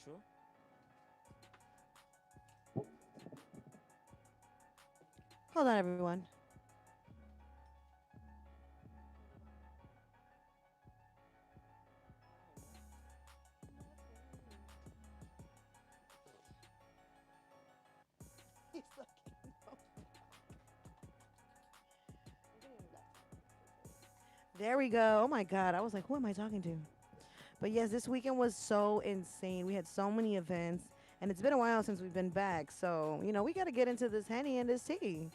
sure? Hold on, everyone. He's like, there we go. Oh my God. I was like, who am I talking to? But yes, this weekend was so insane. We had so many events, and it's been a while since we've been back. So, we got to get into this Henny and this tea.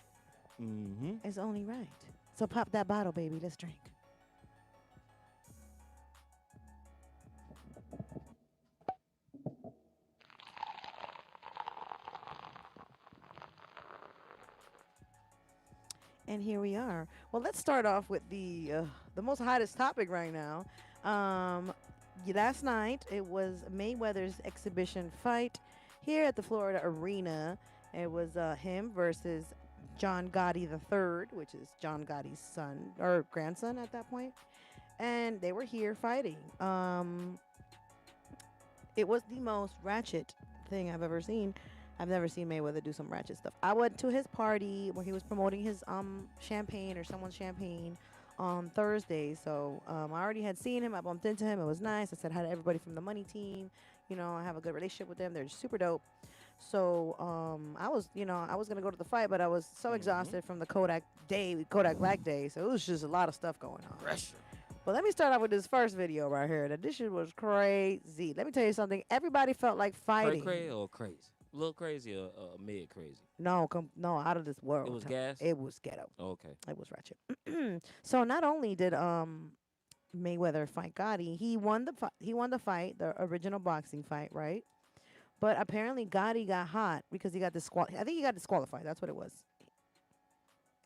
Mm-hmm. It's only right. So, pop that bottle, baby. Let's drink. And here we are. Well, let's start off with the most hottest topic right now. Um, Last night it was Mayweather's exhibition fight here at the Florida Arena. It was him versus John Gotti the third, which is John Gotti's son or grandson at that point, and they were here fighting. It was the most ratchet thing I've ever seen. I've never seen Mayweather do some ratchet stuff. I went to his party where he was promoting his champagne or someone's champagne on Thursday. So I already had seen him. I bumped into him. It was nice. I said hi to everybody from the money team. I have a good relationship with them. They're super dope. So I was gonna go to the fight, but I was so Mm-hmm. exhausted from the Kodak Black Day. So it was just a lot of stuff going on. Pressure. But let me start off with this first video right here. This shit was crazy. Let me tell you something. Everybody felt like Cray fighting. cray or crazy? A little crazy or mid crazy? No, no, out of this It world. was gas? It was ghetto. Okay. It was ratchet. So not only did Mayweather fight Gotti, he won the fight, the original boxing fight, right? But apparently Gotti got hot because he got I think he got disqualified. That's what it was.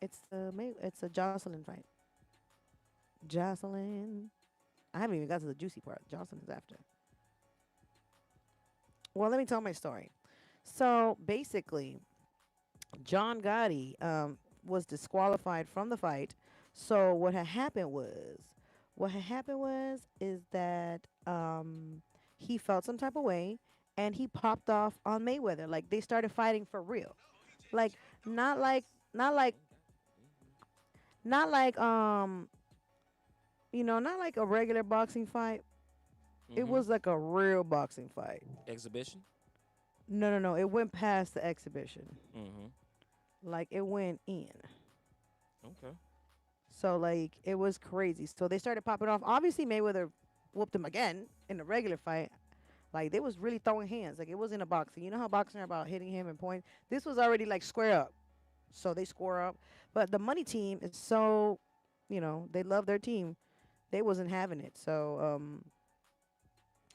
It's a Jocelyn fight. Jocelyn. I haven't even got to the juicy part. Jocelyn's after. Well, let me tell my story. So basically, John Gotti was disqualified from the fight. So what had happened was is that he felt some type of way, and he popped off on Mayweather. Like they started fighting for real. Like not like not like not like not like a regular boxing fight. It Mm-hmm. was like a real boxing fight. Exhibition? No, no, no. It went past the exhibition. Mm-hmm. Like it went in. Okay. So like it was crazy. So they started popping off. Obviously Mayweather whooped him again in the regular fight. Like they was really throwing hands. Like it wasn't a boxing. You know how boxing are about hitting him and pointing. This was already like square up. So they square up. But the money team is so, they love their team. They wasn't having it. So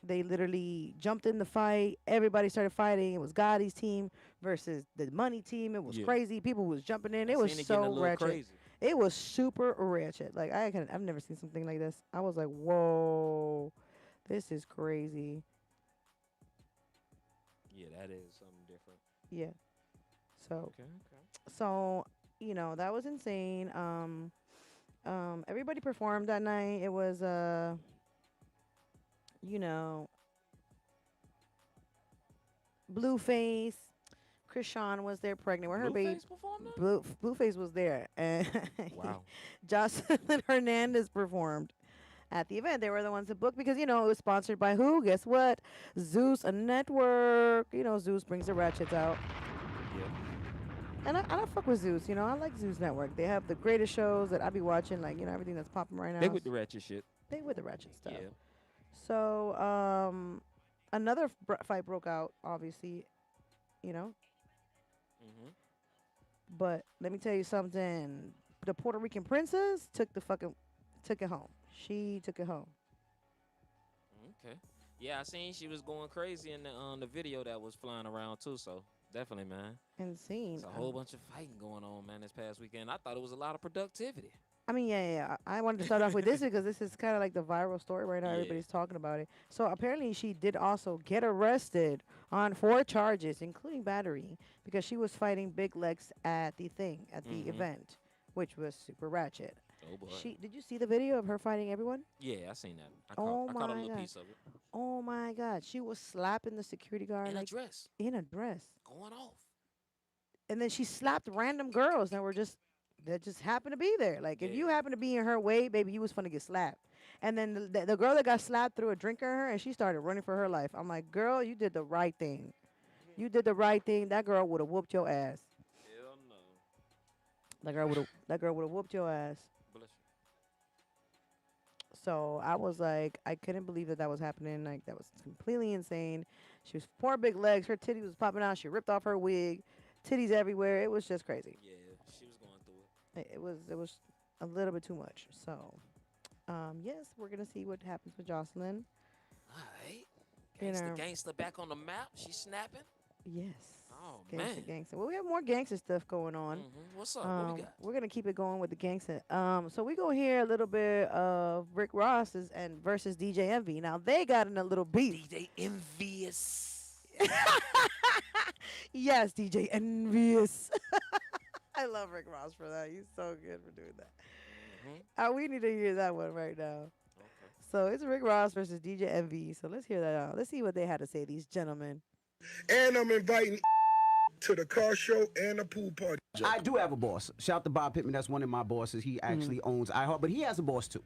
they literally jumped in the fight. Everybody started fighting. It was Gotti's team versus the money team. It was Yeah. crazy. People was jumping in. I It was seen it getting a so little ratchet. crazy. It was super ratchet. Like I've never seen something like this. I was like, whoa, this is crazy. Yeah, that is something different. Yeah. So Okay, okay. so that was insane. Everybody performed that night. It was you know, Blueface. Krishan was there pregnant with her baby. Blueface performed that? Blueface was there, and Wow. Jocelyn Hernandez performed at the event. They were the ones that booked because it was sponsored by who? Guess what? Zeus, a network. Zeus brings the ratchets out, Yeah. and I fuck with Zeus. I like Zeus Network. They have the greatest shows that I be watching, like everything that's popping right They now. with the ratchet shit. They with the ratchet stuff. Yeah. So another fight broke out, obviously, you know. Mm-hmm. But let me tell you something. The Puerto Rican princess took it home. She took it home. Okay. Yeah, I seen she was going crazy in the video that was flying around too. So definitely, man. Insane. It's a whole bunch of fighting going on, man, this past weekend. I thought it was a lot of productivity. I mean, yeah, yeah, yeah. I wanted to start off with this because this is kind of like the viral story right now. Yeah. Everybody's talking about it. So apparently, she did also get arrested on 4 charges, including battery, because she was fighting Big Legs at the Mm-hmm. event, which was super ratchet. Oh boy. Did you see the video of her fighting everyone? Yeah, I seen that. Oh I caught a my little god. piece of it. Oh my God, she was slapping the security guard in a like dress, in a dress, going off. and then she slapped random girls that just happened to be there. Like if Yeah. you happen to be in her way, baby, you was gonna get slapped. And then the girl that got slapped threw a drink at her, and she started running for her life. I'm like, girl, you did the right thing. You did the right thing. That girl would have whooped your ass. Hell no. That girl would have whooped your ass. Bless So I was like, I couldn't believe that was happening. Like that was completely insane. She was four big legs. Her titty was popping out. She ripped off her wig, titties everywhere. It was just crazy. you. Yeah, she was going through it. It was a little bit too much. So yes, we're gonna see what happens with Jocelyn. All right. You Gangsta, know, gangsta back on the map. She's snapping. yes, Oh gangster, man. gangster. Well, we have more gangster stuff going on. What's up? What we got? We're gonna keep it going with the gangster. So we go hear a little bit of Rick Ross's and versus DJ Envy. Now they got in a little beef. DJ Envious. Yes, DJ Envious. I love Rick Ross for that. He's so good for doing that. We need to hear that one right now. Okay. So it's Rick Ross versus DJ Envy. So let's hear that out. Let's see what they had to say, these gentlemen. And I'm inviting to the car show and the pool party. I do have a boss. Shout out to Bob Pittman. That's one of my bosses. He actually owns iHeart, but he has a boss too.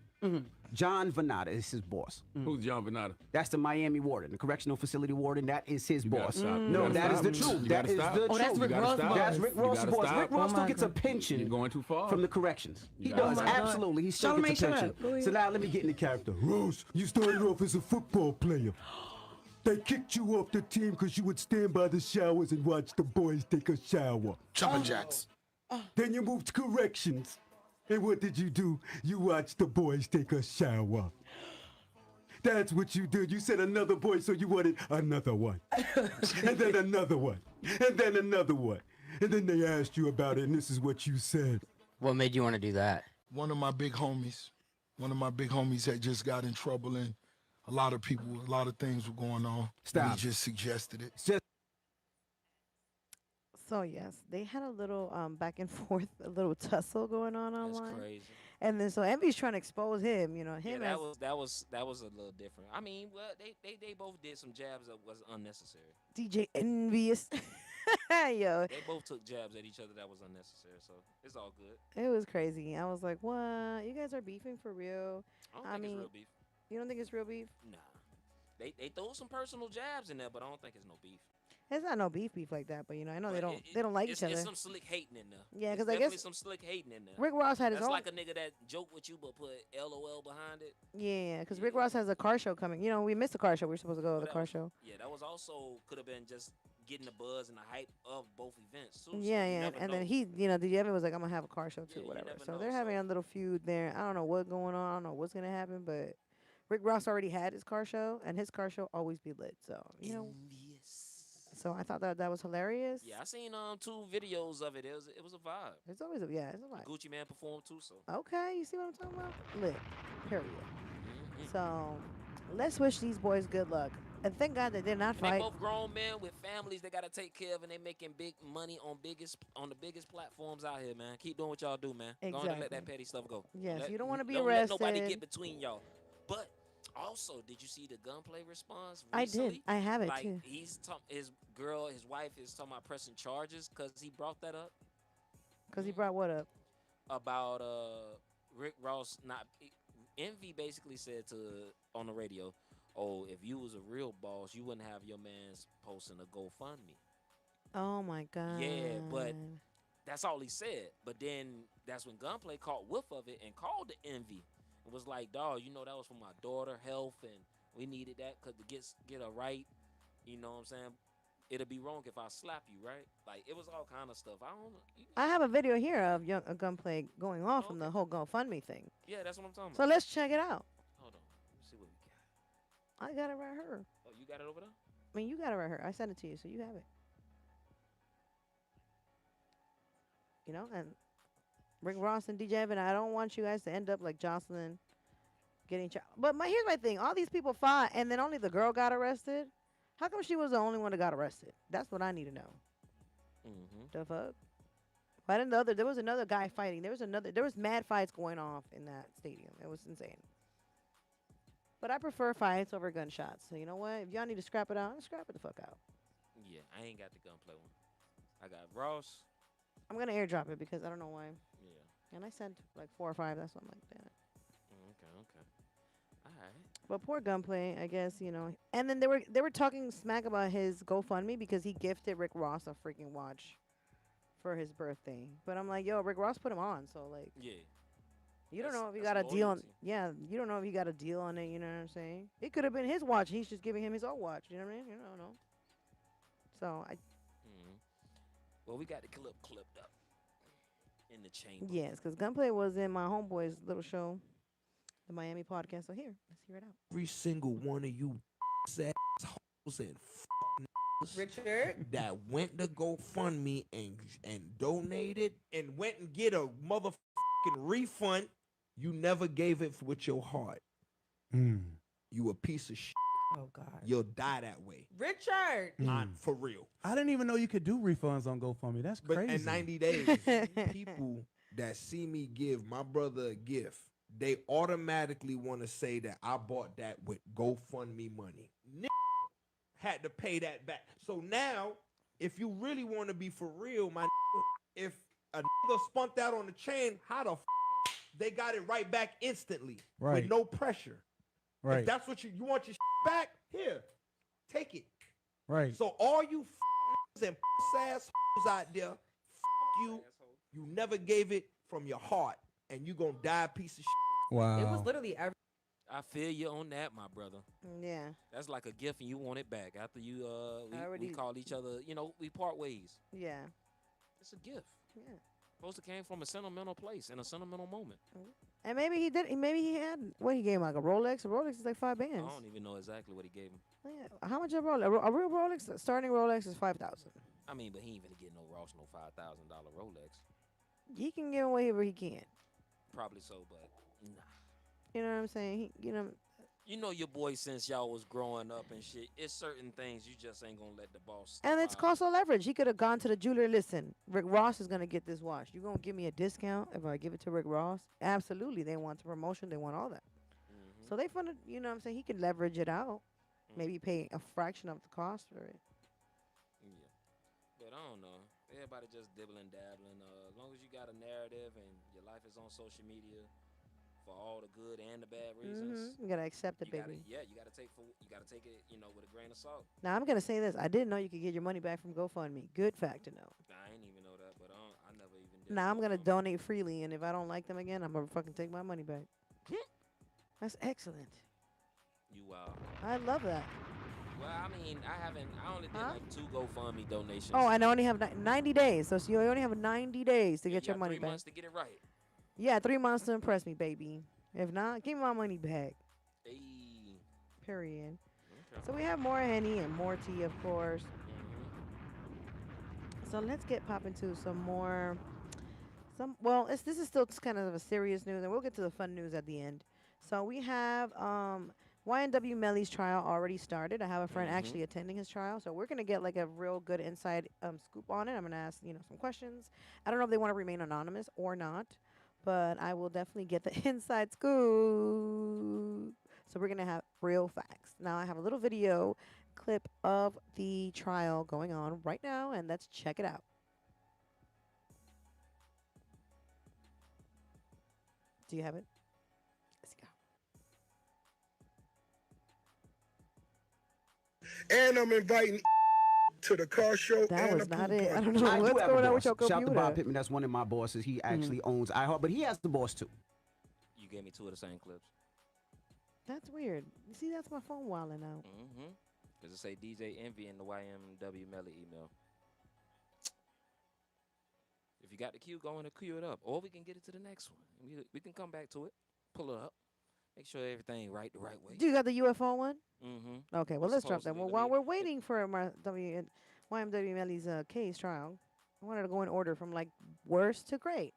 John Venata is his boss. Who's John Venata? That's the Miami warden, the correctional facility warden. That is his boss. stop. You No, gotta that is stop. the truth. You That gotta is stop. the Oh, truth. that's Rick Ross' boss. That's Rick You Ross' gotta boss. stop. Rick Ross Oh still my gets a God. pension. You're going too far. From the corrections. He You does, gotta stop. absolutely. He still Charlamagne, gets a shut pension. up. Go ahead. So now let me get into character. Ross, you started off as a football player. They kicked you off the team because you would stand by the showers and watch the boys take a shower. Jumping jacks. Then you moved to corrections. And what did you do? You watched the boys take a shower. That's what you did. You said another boy, so you wanted another one. And then another one. And then another one. And then they asked you about it, and this is what you said. What made you want to do that? One of my big homies had just got in trouble, and a lot of things were going on. Stop. He just suggested it. So yes, they had a little back and forth, a little tussle going on That's online. crazy. And then so Envy's trying to expose him, you know, Yeah, him that as was a little different. I mean, well, they both did some jabs that was unnecessary. DJ Envious. Yo, They both took jabs at each other that was unnecessary. So it's all good. it was crazy. I was like, what? You guys are beefing for real? I don't I think mean, it's real beef. You don't think it's real beef? Nah. They throw some personal jabs in there, but I don't think it's no beef. It's not no beef like that, but you know, I know But they don't like it's, each other. It's some slick hating in there. Yeah, It's 'cause I definitely guess some slick hating in there. Rick Ross had his That's own. like a nigga that joke with you but put LOL behind it. Yeah, because Rick Ross has a car show coming. You know, we missed the car show. We were supposed to go to But the that car was- show. Yeah, that was also could have been just getting the buzz and the hype of both events too. So Yeah, you yeah, never and know. then DJ Evan was like, "I'm gonna have a car show too, Yeah, you whatever." never So know, they're having so- a little feud there. I don't know what's going on. I don't know what's gonna happen, but Rick Ross already had his car show, and his car show always be lit. So you know, Envious. so I thought that was hilarious. Yeah, I seen 2 videos of it. It was a vibe. It's always it's a lot. Gucci Man performed too, so. Okay, you see what I'm talking about? Lit. Period. Mhm. So let's wish these boys good luck, and thank God they did not They fight. both grown men with families they gotta take care of, and they making big money on the biggest platforms out here, man. Keep doing what y'all do, man. Go on and let Exactly. that petty stuff go. Yes, you don't wanna be Let nobody arrested. get between y'all. But also, did you see the gunplay response I recently? did. I have it Like too. his wife is talking about pressing charges because he brought that up Cause he brought what up? about Rick Ross not. Envy basically said on the radio, "Oh, if you was a real boss, you wouldn't have your man's posting a GoFundMe." Oh my God. Yeah, but that's all he said. But then that's when Gunplay caught whiff of it and called the Envy. It was like, dog, that was for my daughter health, and we needed that because to get her right. You know what I'm saying? It'll be wrong if I slap you, right? Like it was all kind of stuff. I don't know. I have a video here of a Gunplay going off from Okay. the whole GoFundMe thing. Yeah, that's what I'm talking So about. let's check it out. Hold on. Let me see what we got. I got it right here. Oh, you got it over there? I mean, you got it right here. I sent it to you, so you have it. You know, and Rick Ross and DJ Evan, I don't want you guys to end up like Jocelyn getting But here's my thing. All these people fought, and then only the girl got arrested. How come she was the only one that got arrested? That's what I need to know. Mm-hmm. The fuck? Why didn't there was another guy fighting. There was mad fights going off in that stadium. It was insane. But I prefer fights over gunshots. So you know what? If y'all need to scrap it out, scrap it the fuck out. Yeah, I ain't got the gunplay one. I got Ross. I'm gonna airdrop it because I don't know why. Yeah. And I sent like 4 or 5. That's something like that. Okay. Okay. All right. But poor gunplay, I guess you know. And then they were talking smack about his GoFundMe because he gifted Rick Ross a freaking watch for his birthday. But I'm like, yo, Rick Ross put him on, so like, Yeah. you don't That's- know if he that's got a deal on. loyalty. Yeah, you don't know if he got a deal on it. You know what I'm saying? It could have been his watch. He's just giving him his own watch. You know what I mean? You don't know. So I Hmm. Well, we got the clip clipped up in the chamber. yes, because gunplay was in my homeboy's little show, the Miami podcast. So here, let's hear it out. Every single one of you assholes and Richard. that went to GoFundMe and donated and went and get a motherfucking refund, you never gave it with your heart. You a piece of shit. Oh God. You'll die that way. Richard. For real. I didn't even know you could do refunds on GoFundMe. That's But crazy. in 90 days, people that see me give my brother a gift, they automatically want to say that I bought that with GoFundMe money. Had to pay that back. So now, if you really want to be for real, my if a nigga spunked out on the chain, how the they got it right back instantly Right. with no pressure. Right. If that's what you want your back, here, take it. Right. So all you and ass out there, you. You never gave it from your heart, and you gonna die a piece of shit. Wow. It was literally every. I feel you on that, my brother. Yeah, That's like a gift, and you want it back after you. I We already- call each other. You know, we part ways. yeah, It's a gift. yeah. Supposed to came from a sentimental place in a sentimental moment. And maybe he did. Maybe he had what he gave him, like a Rolex. A Rolex is like 5 I bands. don't even know exactly what he gave him. Oh, yeah. How much a Rolex? A real Rolex, starting Rolex is 5,000. I mean, but he ain't gonna get no Ross no $5,000 Rolex. He can give whatever he can. Probably so, but nah. You know what I'm saying? You know your boy since y'all was growing up and shit. It's certain things you just ain't gonna let the boss. And it's define. cost of leverage. He could have gone to the jeweler. Listen, Rick Ross is gonna get this watch. You gonna give me a discount if I give it to Rick Ross? Absolutely. They want the promotion. They want all that. Mhm. So they funded. You know what I'm saying? He can leverage it out. Maybe pay a fraction of the cost for it. Yeah. But I don't know. Everybody just dibbling, dabbling. As long as you got a narrative and your life is on social media for all the good and the bad reasons, You gotta accept it, you gotta, baby. you gotta take it, with a grain of salt. Now I'm gonna say this. I didn't know you could get your money back from GoFundMe. Good fact to know. I ain't even know that, but I never even did. Now I'm gonna GoFundMe. donate freely, and if I don't like them again, I'm gonna fucking take my money back. That's excellent. You I love that. Well, I mean, I only did Huh? like 2 GoFundMe donations. Oh, and I only have 90 days. So you only have 90 days to Yeah, get you your got money 3 back. months to get it right. Yeah, 3 months to impress me, baby. If not, give me my money back. Hey. Period. Okay. So we have more Henny and more tea, of course. Mhm. So let's get popping to some more. This is still kind of a serious news, and we'll get to the fun news at the end. So we have YNW Melly's trial already started. I have a friend Mhm. actually attending his trial, so we're gonna get like a real good inside scoop on it. I'm gonna ask some questions. I don't know if they want to remain anonymous or not, but I will definitely get the inside scoop. So we're gonna have real facts. Now I have a little video clip of the trial going on right now, and let's check it out. Do you have it? Let's go. And I'm inviting to the car show. That and was the not pool it. I party. don't know I do what's have a going on boss. with your Shout out to computer. Bob Pittman. That's one of my bosses. He actually owns iHeart, but he has the boss too. You gave me 2 of the same clips. That's weird. You see, that's my phone wilding out. Mm-hmm. Because it say DJ Envy in the YMW Melly email. If you got the cue, go in and cue it up. Or we can get it to the next one. We can come back to it, pull it up, make sure everything right the right way. Do you got the UFO one? Mm-hmm. Okay, well, It's let's drop that. supposedly Well, to while be- we're waiting for YMW Melly's case trial, I wanted to go in order from like worst to great.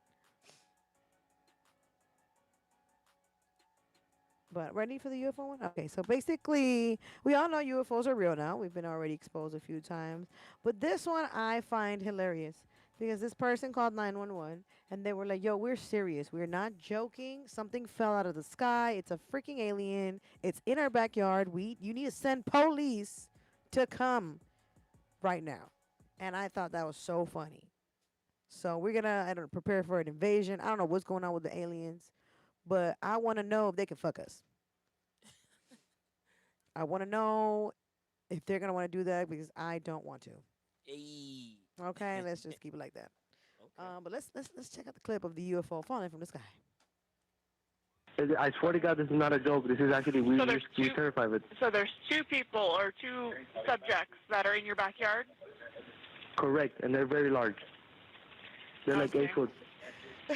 But ready for the UFO one? Okay, so basically, we all know UFOs are real now. We've been already exposed a few times. But this one I find hilarious. because this person called 911 and they were like, "Yo, we're serious. We're not joking. Something fell out of the sky. It's a freaking alien. It's in our backyard. You need to send police to come right now." And I thought that was so funny. So we're gonna I don't know, prepare for an invasion. I don't know what's going on with the aliens, but I want to know if they can fuck us. I want to know if they're gonna want to do that because I don't want to. Hey. Okay, let's just keep it like that. Okay. But let's check out the clip of the UFO falling from the sky. I swear to God, this is not a joke. This is actually So there's we two. terrified of it. So there's two people or two subjects that are in your backyard. Correct, and they're very large. They're like Okay. 8 foot,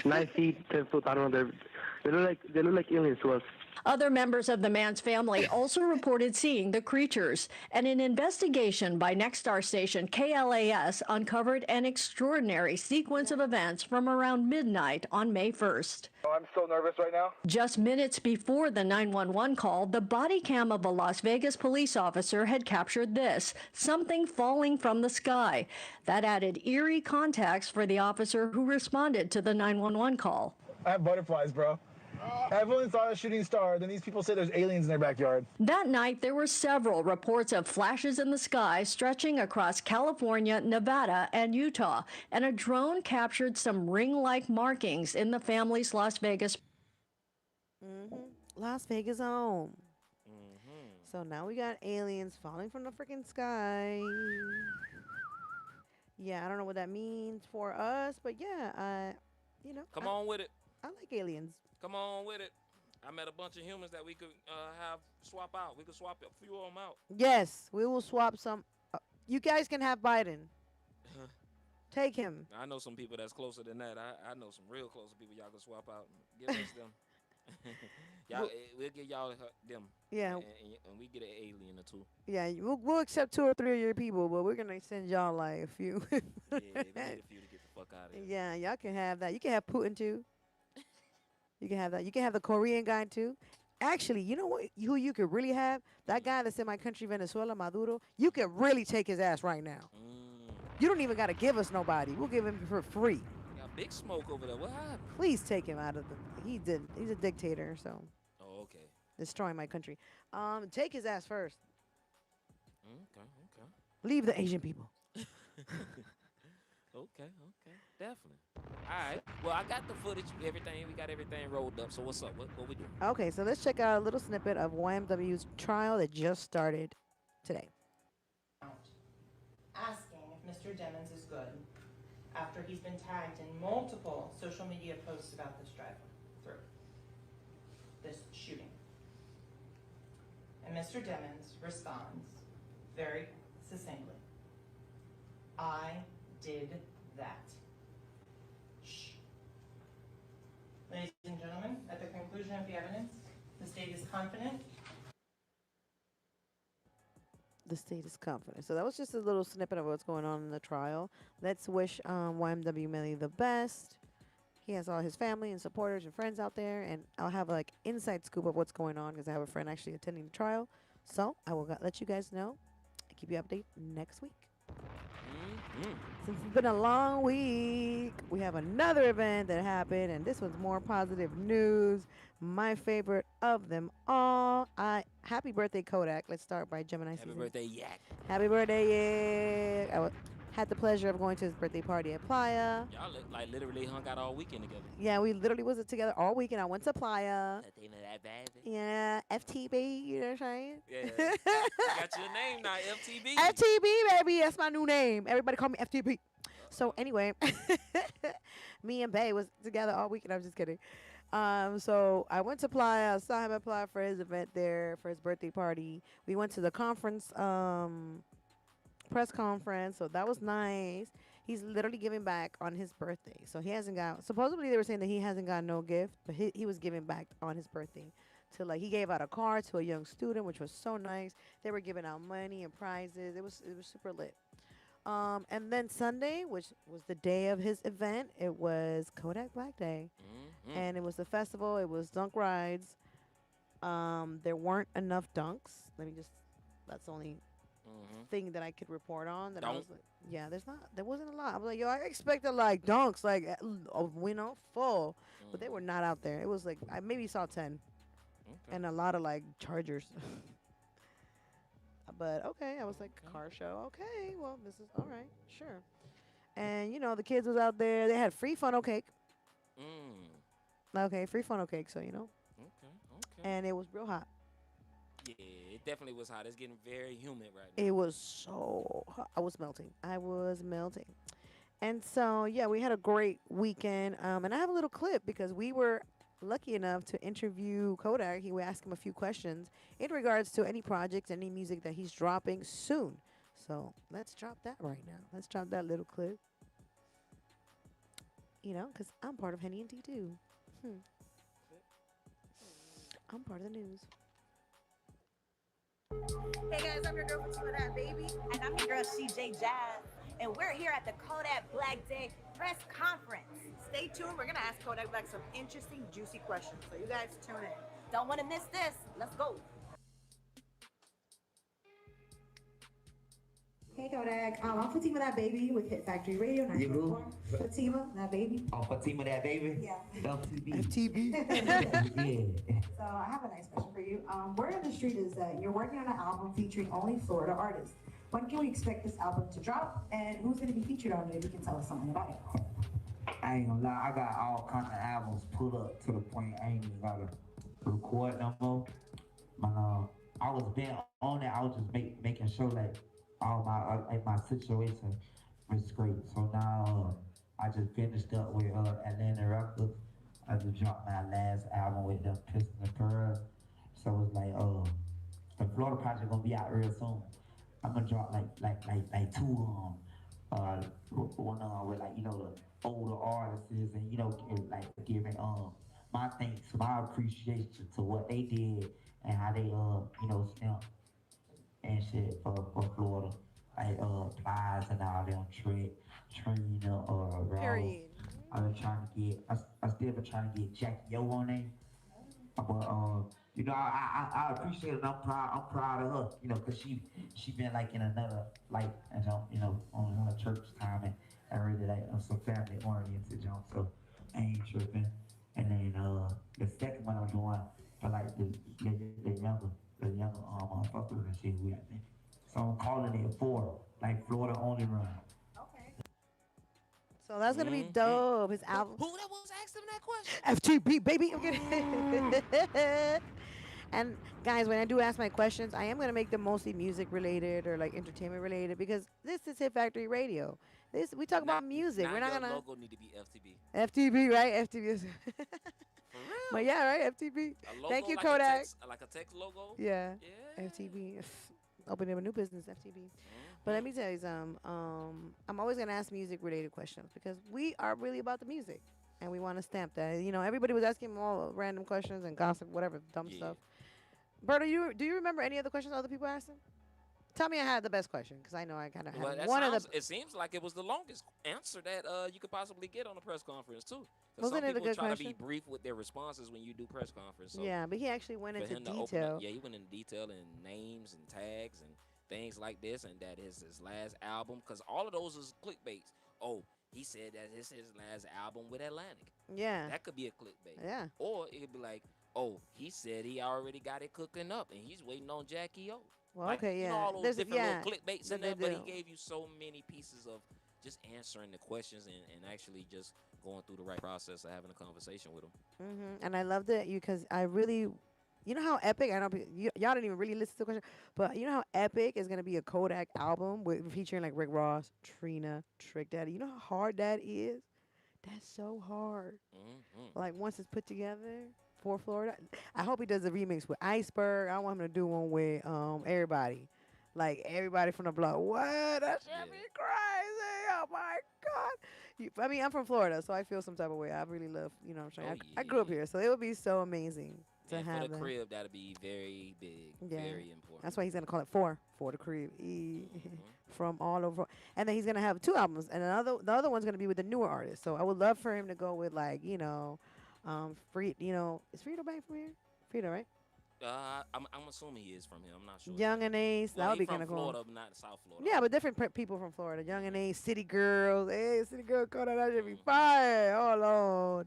9 feet, 10 foot. I don't know. They look like aliens to us. Other members of the man's family also reported seeing the creatures, and an investigation by Nexstar station KLAS uncovered an extraordinary sequence of events from around midnight on May 1st. Oh, I'm so nervous right now. Just minutes before the 911 call, the body cam of a Las Vegas police officer had captured this, something falling from the sky. That added eerie context for the officer who responded to the 911 call. I have butterflies, bro. Everyone saw a shooting star, then these people say there's aliens in their backyard. That night, there were several reports of flashes in the sky stretching across California, Nevada, and Utah, and a drone captured some ring-like markings in the family's Las Vegas. Las Vegas home. Mm-hmm. So now we got aliens falling from the freaking sky. Yeah, I don't know what that means for us, but yeah, Come on with it. I like aliens. Come on with it. I met a bunch of humans that we could have swap out. We could swap a few of them out. Yes, we will swap some. You guys can have Biden. Take him. I know some people that's closer than that. I know some real close people y'all can swap out. Give us them. Y'all, we'll get y'all them. Yeah. And we get an alien or two. Yeah, we'll accept 2 or 3 of your people, but we're gonna send y'all like a few. Yeah, we need a few to get the fuck out of here. Yeah, y'all can have that. You can have Putin too. You can have that. You can have the Korean guy too. Actually, you know what? Who you could really have? That guy that's in my country, Venezuela, Maduro. You could really take his ass right now. You don't even gotta give us nobody. We'll give him for free. Got big smoke over there. What happened? Please take him out of the. He's a dictator, so Oh, okay. destroying my country. Take his ass first. Okay. Leave the Asian people. Okay. Definitely. All right. Well, I got the footage, everything. We got everything rolled up. So what's up? What we doing? Okay, so let's check out a little snippet of YMW's trial that just started today. Asking if Mr. Demmons is good after he's been tagged in multiple social media posts about this drive-through, this shooting. And Mr. Demmons responds very succinctly, "I did that." Shh. Ladies and gentlemen, at the conclusion of the evidence, the state is confident. The state is confident. So that was just a little snippet of what's going on in the trial. Let's wish YMW Melly the best. He has all his family and supporters and friends out there, and I'll have like inside scoop of what's going on because I have a friend actually attending the trial. So I will let you guys know and keep you updated next week. Since it's been a long week, we have another event that happened, and this was more positive news. My favorite of them all. Happy birthday, Kodak. Let's start by Gemini Happy season. birthday, Yak. Happy birthday, Yak. Had the pleasure of going to his birthday party at Playa. Y'all like literally hung out all weekend together. Yeah, we literally was together all weekend. I went to Playa. Yeah, FTB, you know what I'm saying? Yeah. Got your name now, FTB. FTB, baby. That's my new name. Everybody call me FTB. So anyway, me and Bay was together all weekend. I'm just kidding. So I went to Playa. I saw him at Playa for his event there, for his birthday party. We went to the conference, press conference. So that was nice. He's literally giving back on his birthday. So he hasn't got, supposedly they were saying that he hasn't got no gift, but he was giving back on his birthday. To like, he gave out a car to a young student, which was so nice. They were giving out money and prizes. It was super lit. And then Sunday, which was the day of his event, it was Kodak Black Day. And it was the festival. It was dunk rides. There weren't enough dunks. That's the only thing that I could report on. That I Don't. was like, yeah, there wasn't a lot. I was like, yo, I expected like dunks, like full, but they were not out there. It was like I maybe saw 10, Okay. and a lot of like Chargers. But okay, I was like, car show. Okay, well, this is all right, sure. And the kids was out there. They had free funnel cake. Mm. Okay, free funnel cake. So Okay. Okay. and it was real hot. Yeah, it definitely was hot. It's getting very humid right It now. was so hot. I was melting. I was melting. And so yeah, we had a great weekend. And I have a little clip because we were lucky enough to interview Kodak. We asked him a few questions in regards to any projects, any music that he's dropping soon. So let's drop that right now. Let's drop that little clip. Because I'm part of Henny and T too. I'm part of the news. Hey guys, I'm your girl Fatima, that baby. And I'm your girl CJ Jazz. And we're here at the Kodak Black Day press conference. Stay tuned. We're going to ask Kodak Black some interesting, juicy questions. So you guys tune in. Don't want to miss this. Let's go. Hey Kodak, I'm Fatima that baby with Hit Factory Radio 944. Fatima that baby. Oh, Fatima that baby? Yeah. FTB. Yeah. So I have a nice question for you. Word on the street is that you're working on an album featuring only Florida artists. When can we expect this album to drop, and who's going to be featured on it if you can tell us something about it? I ain't gonna lie, I got all kinds of albums put up to the point I ain't even gotta record no more. But I was been on it, I was just making sure like all my situation was great. So now I just finished up with Atlanta Records. I just dropped my last album with them, Piston and Pearl. So it's like the Florida project gonna be out real soon. I'm gonna drop like two one with like the older artists and like giving my thanks, my appreciation to what they did and how they stamp and shit for Florida. Like Plies and all them Trina or Ross. Period. I still been trying to get Jackie O on there. But I appreciate it. I'm proud of her. Cause she been like in another light, on her church time and really like some family oriented jump. So I ain't tripping. And then the second one I'm doing for like the younger motherfuckers and shit with me. So I'm calling it 4, like Florida only run. So that's gonna be dope. His album. Who that was asking that question? FTB baby. I'm kidding. And guys, when I do ask my questions, I am gonna make them mostly music related or like entertainment related because this is Hit Factory Radio. We talk about music. We're not your gonna. logo need to be FTB. FTB, right? FTB. For real? But yeah, right. FTB. A logo Thank you, like Kodak. Like a text logo? Yeah. Yeah. FTB. Opening up a new business, FTB. But let me tell you something. I'm always gonna ask music related questions because we are really about the music, and we want to stamp that. Everybody was asking all random questions and gossip, whatever dumb stuff. Berto, do you remember any of the questions other people asked him? Tell me I had the best question because I know I kind of Well, had one of the. it seems like it was the longest answer that you could possibly get on a press conference too. 'Cause Wasn't some it a people good try question? to be brief with their responses when you do press conference. So Yeah, but he actually went for into him to open detail. up, he went into detail and names and tags and things like this, and that is his last album. Because all of those is clickbaits. Oh, he said that this is his last album with Atlantic. Yeah. That could be a clickbait. Yeah. Or it could be like, oh, he said he already got it cooking up and he's waiting on Jackie O. Well, Like, okay, you yeah. know, all those There's- different yeah, little clickbaits that in they there, but do. he gave you so many pieces of just answering the questions and actually just going through the right process of having a conversation with him. And I loved it because I really, how epic. I know y'all didn't even really listen to the question, but you know how epic is gonna be a Kodak album with featuring like Rick Ross, Trina, Trick Daddy. You know how hard that is. That's so hard. Like once it's put together for Florida, I hope he does a remix with Iceberg. I want him to do one with everybody, like everybody from the block. What? That should be crazy. Oh my God. I mean, I'm from Florida, so I feel some type of way. I really love, what I'm saying. I grew up here, so it would be so amazing to And have for the them. crib, that'll be very big, very important. That's why he's gonna call it for the crib. From all over, and then he's gonna have 2 albums, and the other one's gonna be with the newer artists. So I would love for him to go with like, Free. Is Frito back from here? Frito, right? I'm assuming he is from here. I'm not sure. Young and Ace. Well, That would he be from kind of cool. Florida, but not South Florida. Yeah, but different people from Florida. Young and Ace, City Girls. Hey, City Girl, Kodak, that should be fire. Hold on.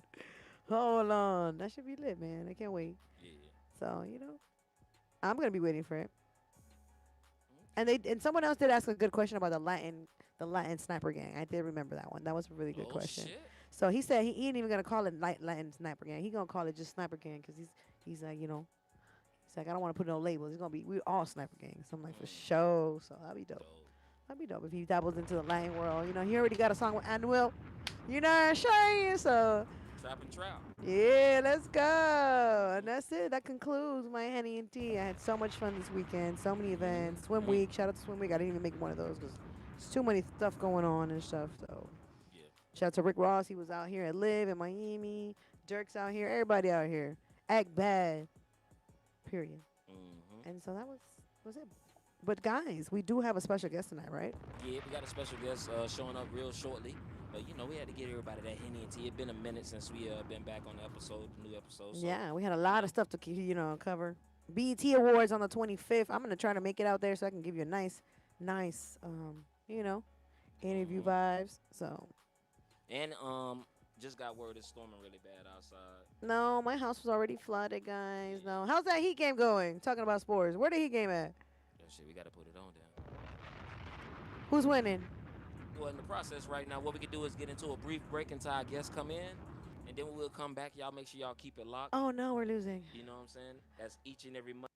Hold on. That should be lit, man. I can't wait. Yeah. So, I'm going to be waiting for it. And someone else did ask a good question about the Latin sniper gang. I did remember that one. That was a really good question. Shit. So he said he ain't even gonna call it Latin sniper gang. He gonna call it just sniper gang because he's like he's like I don't want to put no labels. It's gonna be we all sniper gangs. So I'm like for sure. So that'd be dope. That'd be dope if he dabbles into the Latin world. He already got a song with Anuel. You know what I'm saying? So Trap and Trout. yeah, let's go. And that's it. That concludes my Henny and Tea. I had so much fun this weekend. So many events. Swim week. Shout out to Swim week. I didn't even make one of those because there's too many stuff going on and stuff. So shout out to Rick Ross. He was out here at Live in Miami. Dirk's out here. Everybody out here. Act bad. Period. And so that was it. But guys, we do have a special guest tonight, right? Yeah, we got a special guest showing up real shortly. But we had to get everybody that Henny and Tea. It's been a minute since we been back on the new episode. So. Yeah, we had a lot of stuff to cover. BET Awards on the 25th. I'm gonna try to make it out there so I can give you a nice interview vibes. So. And just got word it's storming really bad outside. No, my house was already flooded, guys. No, how's that Heat game going? Talking about sports, where the Heat game at? Yeah, shit, we gotta put it on there. Who's winning? Well, in the process right now, what we can do is get into a brief break until our guests come in, and then we'll come back. Y'all make sure y'all keep it locked. Oh no, we're losing. You know what I'm saying? That's each and every month.